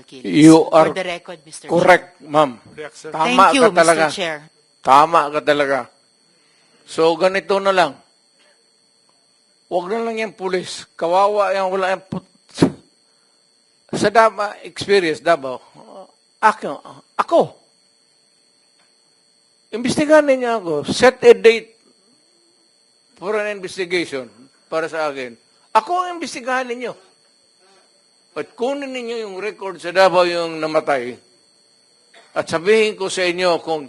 killings. You are For the record, Mr. correct, ma'am. Chair. Tama Thank you, ka talaga. Mr. Chair. Tama ka talaga. So, ganito na lang. Huwag na lang yung pulis. Kawawa yan, wala yung sa experience, Davao, ako. Imbestigahan niya ako. Set a date for an investigation para sa akin. Ako ang imbestigahan ninyo. At kunin ninyo yung record sa Davao yung namatay. At sabihin ko sa inyo kung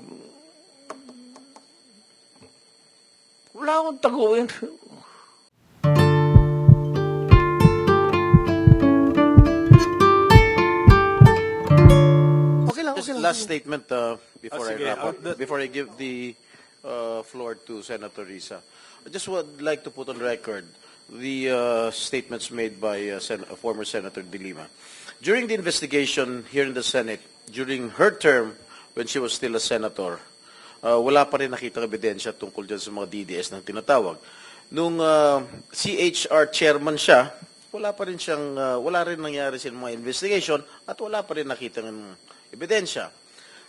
wala akong taguin. Just last statement before I sige. wrap up, before I give the floor to Senator Risa. I just would like to put on record the statements made by former Senator De Lima. During the investigation here in the Senate, during her term when she was still a senator, wala pa rin nakitang ebidensya tungkol dyan sa mga DDS na tinatawag. Nung CHR chairman siya, wala rin nangyari sa mga investigation at wala pa rin nakitang ebidensya.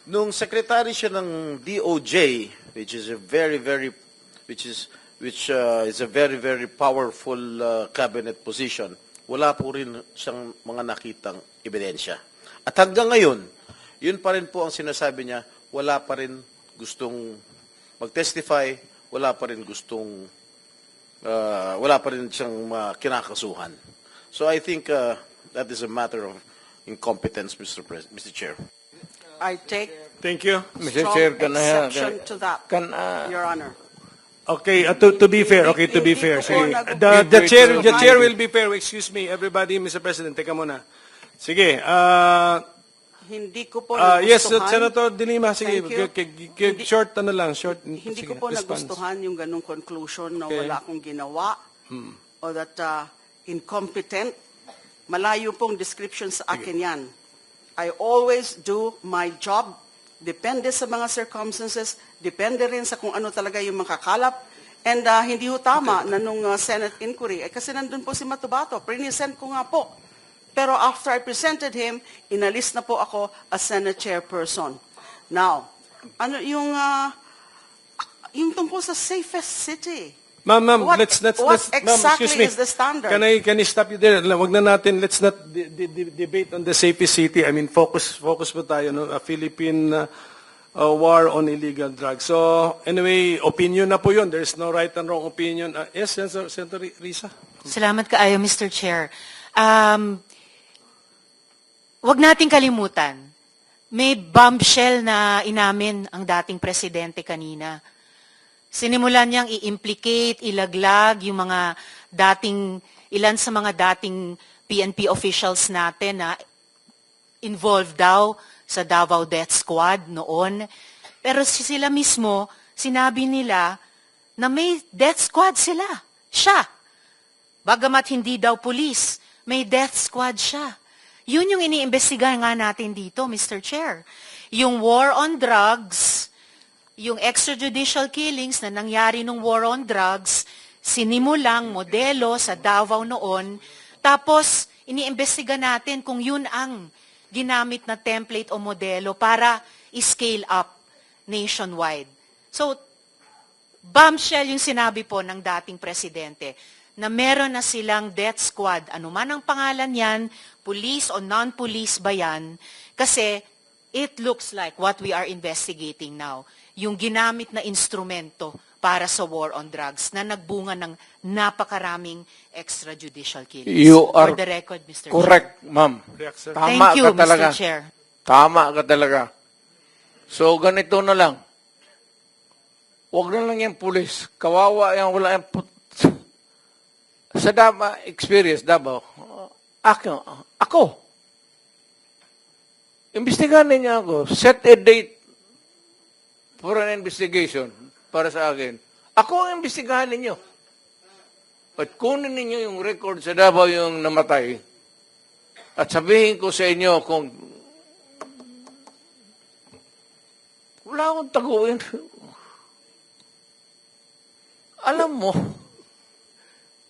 Nung secretary siya ng DOJ, which is a very very powerful cabinet position, wala po rin siyang mga nakitang ebidensya. At hanggang ngayon, yun pa rin po ang sinasabi niya, wala pa rin gustong mag-testify, wala pa rin siyang kinakasuhan. So I think that is a matter of incompetence, Mr. Chair. I take Thank you. Mr. strong Chair, exception to that, Your Honor. Okay, to be fair, sige. The chair will be fair. Excuse me, everybody, Mr. President, teka muna. Sige, Hindi ko po yes, nagustuhan. Senator De Lima, sige, Thank you. short short. Hindi sige, ko po response. nagustuhan yung ganong conclusion na Okay. wala akong ginawa o that incompetent. Malayo pong description sa akin yan. I always do my job. Depende sa mga circumstances. Depende rin sa kung ano talaga yung makakalap. And hindi ho tama na nung Senate inquiry. Kasi nandun po si Matubato. Present ko nga po. Pero after I presented him, inalis na po ako as Senate chairperson. Now, ano yung tungkol sa safest city? Ma'am, What let's exactly ma'am, excuse me. is the standard? Can I stop you there? Wag na natin, let's not debate on the safest city. I mean, focus po tayo, no? A Philippine war on illegal drugs. So, anyway, opinion na po yun. There's no right and wrong opinion. Yes, Senator Risa? Salamat kaayo, Mr. Chair. Wag nating kalimutan, may bombshell na inamin ang dating presidente kanina. Sinimulan niyang i-implicate, ilaglag yung mga ilan sa mga dating PNP officials natin na involved daw sa Davao Death Squad noon. Pero sila mismo, sinabi nila na may death squad sila. Siya. Bagamat hindi daw pulis, may death squad siya. Yun yung iniimbestigahan nga natin dito, Mr. Chair. Yung war on drugs, yung extrajudicial killings na nangyari nung war on drugs, sinimulang modelo sa Davao noon, tapos iniimbestiga natin kung yun ang ginamit na template o modelo para i-scale up nationwide. So, bombshell yung sinabi po ng dating presidente na meron na silang death squad, anuman ang pangalan yan, police o non-police ba yan, kasi it looks like what we are investigating now, yung ginamit na instrumento para sa war on drugs na nagbunga ng napakaraming extrajudicial killings. You are For the record, Mr. correct, ma'am. React, sir. Tama Thank you, ka talaga. Mr. Chair. Tama ka talaga. So, ganito na lang. Huwag na lang yung pulis. Kawawa yan, wala yung sa experience, Davao, ako. Imbestigahan niya ako. Set a date for an investigation para sa akin. Ako ang imbestigahan ninyo. At kunin ninyo yung record sa Davao yung namatay. At sabihin ko sa inyo kung wala akong taguin. Alam mo,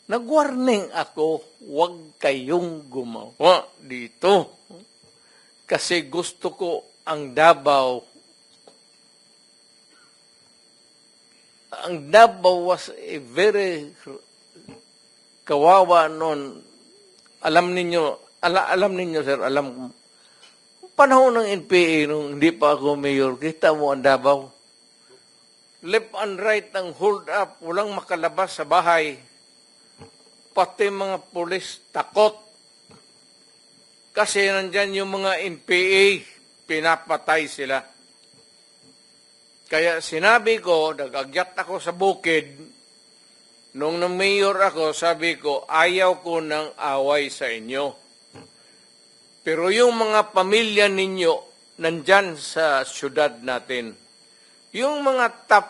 nag-warning ako, huwag kayong gumawa dito. kasi gusto ko ang Davao. Ang Davao was a very kawawa noon. Alam ninyo sir, alam panahon ng NPA nung hindi pa ako mayor, kita mo ang Davao. Left and right ang hold up, walang makalabas sa bahay. Pati mga pulis takot. Kasi nandyan yung mga NPA, pinapatay sila. Kaya sinabi ko, nag-agyat ako sa bukid, nung na-mayor ako, sabi ko, ayaw ko ng away sa inyo. Pero yung mga pamilya ninyo, nandyan sa syudad natin, yung mga top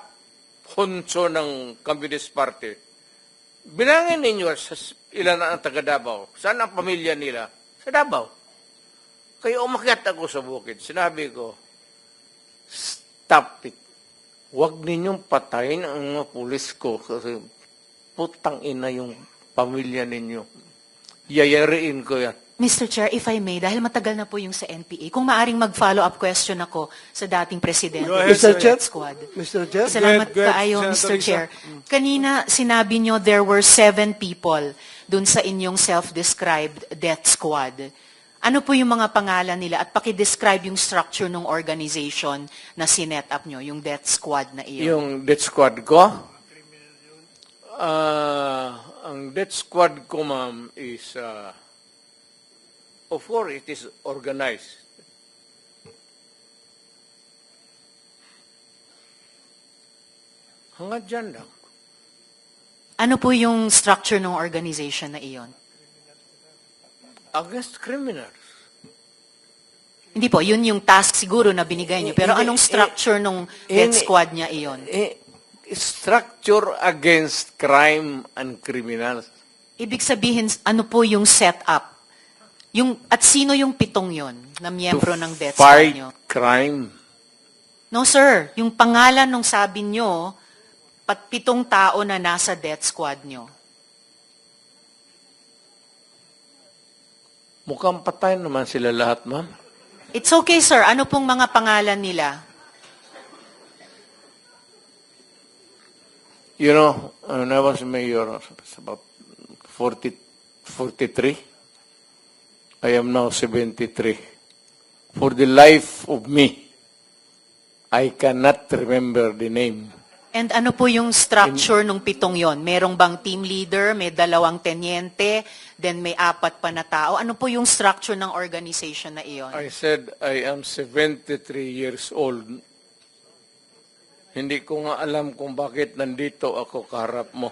hunso ng Communist Party, bilangin ninyo ilan ang taga Davao. Saan ang pamilya nila? Sa Davao. Kaya umakyat ako sa bukid. Sinabi ko, stop it. Huwag ninyong patayin ang mga pulis ko kasi putang ina yung pamilya ninyo. Yayariin ko yan. Mr. Chair, if I may, dahil matagal na po yung sa NPA, kung maaring mag-follow-up question ako sa dating presidente Go ahead, ng sir. Death Squad. Mr. Chair? Salamat Go ahead, kaayo, Senator Mr. Risa. Chair. Kanina, sinabi nyo there were 7 people dun sa inyong self-described death squad. Ano po yung mga pangalan nila at paki-describe yung structure ng organization na sinet up nyo, yung death squad na iyon? Yung death squad ko, ang death squad ko, ma'am, is, of course, it is organized. Hanggang dyan lang. Ano po yung structure ng organization na iyon? Against criminals. Hindi po, yun yung task siguro na binigay nyo. Pero Hindi, anong structure ng death squad niya iyon? Structure against crime and criminals. Ibig sabihin, ano po yung setup? At sino yung 7 yon na miyembro ng death squad Fight nyo? crime. No, sir. Yung pangalan nung sabi nyo, 7 tao na nasa death squad nyo. Mukhang patay naman sila lahat, ma'am. It's okay, sir. Ano pong mga pangalan nila? You know, when I was mayor, it's about 43. I am now 73. For the life of me, I cannot remember the name. And ano po yung structure nung 7 yon? Merong bang team leader, may 2 tenyente, then may 4 pa na tao? Ano po yung structure ng organization na iyon? I said I am 73 years old. Hindi ko nga alam kung bakit nandito ako kaharap mo.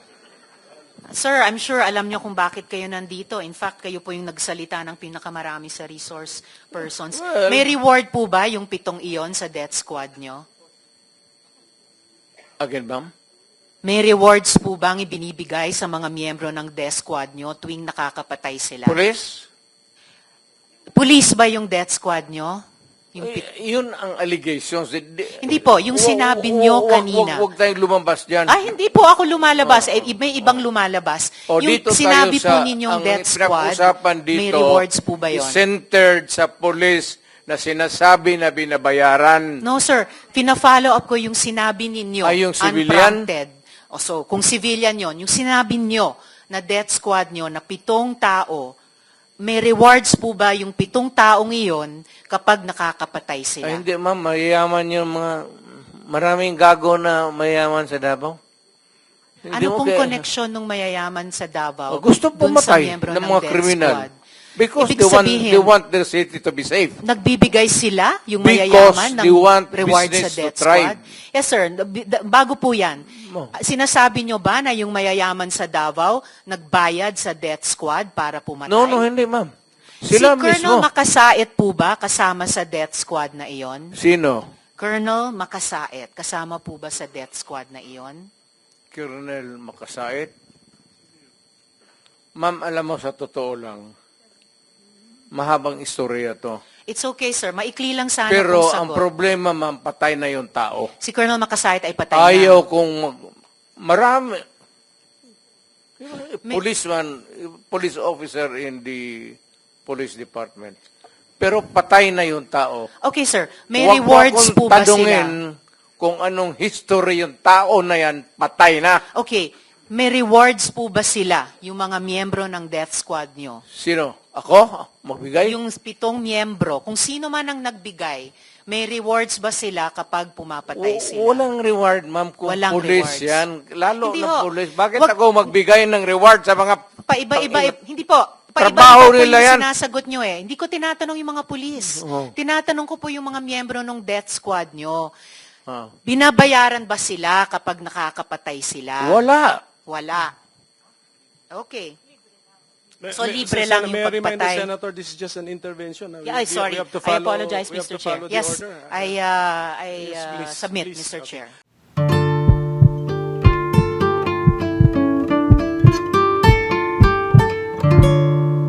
Sir, I'm sure alam nyo kung bakit kayo nandito. In fact, kayo po yung nagsalita ng pinakamarami sa resource persons. Well, May reward po ba yung 7 iyon sa death squad nyo? Again, ma'am? May rewards po bang ibinibigay sa mga miyembro ng death squad nyo tuwing nakakapatay sila? Police? Police ba yung death squad nyo? Yung Yun ang allegations. Hindi po, yung sinabi nyo kanina. Huwag tayong lumabas dyan. Ah, hindi po ako lumalabas. May ibang lumalabas. O, Yung dito sinabi tayo po ninyong ang death squad, pinag-usapan dito may rewards po ba is yun? centered sa police na sinasabi na binabayaran. No, sir. Pina-follow up ko yung sinabi ninyo. Ay, yung civilian? Unprompted. O, so, kung civilian yon, yung sinabi nyo na death squad nyo na 7 tao, may rewards po ba yung 7 taong iyon kapag nakakapatay sila? Ay, hindi, ma'am. Mayayaman yung mga... Maraming gago na mayayaman sa Davao. Hindi Ano mo pong kaya- koneksyon ng mayayaman sa Davao? Gusto dun sa pumatay miyembro ng mga death kriminal. squad? Because Ibig sabihin, they want their city to be safe. Nagbibigay sila, yung Because mayayaman, they ng want reward sa business to death thrive. squad? Yes, sir. Bago po yan, Mo. sinasabi nyo ba na yung mayayaman sa Davao nagbayad sa death squad para pumatay? No, hindi, ma'am. Si Sila Colonel mismo. Makasait po ba kasama sa death squad na iyon? Sino? Colonel Makasait, kasama po ba sa death squad na iyon? Colonel Makasait. Ma'am, alam mo, sa totoo lang, mahabang istorya to. It's okay, sir. Maikli lang sana Pero kung ang sagot. problema, ma'am, patay na yung tao. Si Colonel Makasait ay patay na. Ayaw kung marami. Policeman, police officer in the police department. pero patay na yung tao. Okay, sir. May Huwag mo rewards akong po ba tanungin sila? kung anong history yung tao na yan, patay na. Okay. May rewards po ba sila, yung mga miyembro ng death squad nyo? Sino? Ako? Magbigay? Yung 7 miyembro, kung sino man ang nagbigay, may rewards ba sila kapag pumapatay sila? Walang reward, ma'am, kung Walang police rewards. yan. Lalo Hindi na ho. police. Bakit Wag- ako magbigay ng reward sa mga... Paiba-iba, hindi po. Trabaho Paiba-iba po nila yung yan. sinasagot nyo eh. Hindi ko tinatanong yung mga pulis. Oo. Tinatanong ko po yung mga miyembro ng death squad nyo. Ah. Binabayaran ba sila kapag nakakapatay sila? Wala. Wala. Okay. So, May- libre Sen- lang may yung I remind the pagpatay. Senator, this is just an intervention. Yeah, sorry. We have to I follow- apologize, we have Mr. to Chair. follow the Yes, order. I Yes, please, submit, please. Mr. Okay. Chair.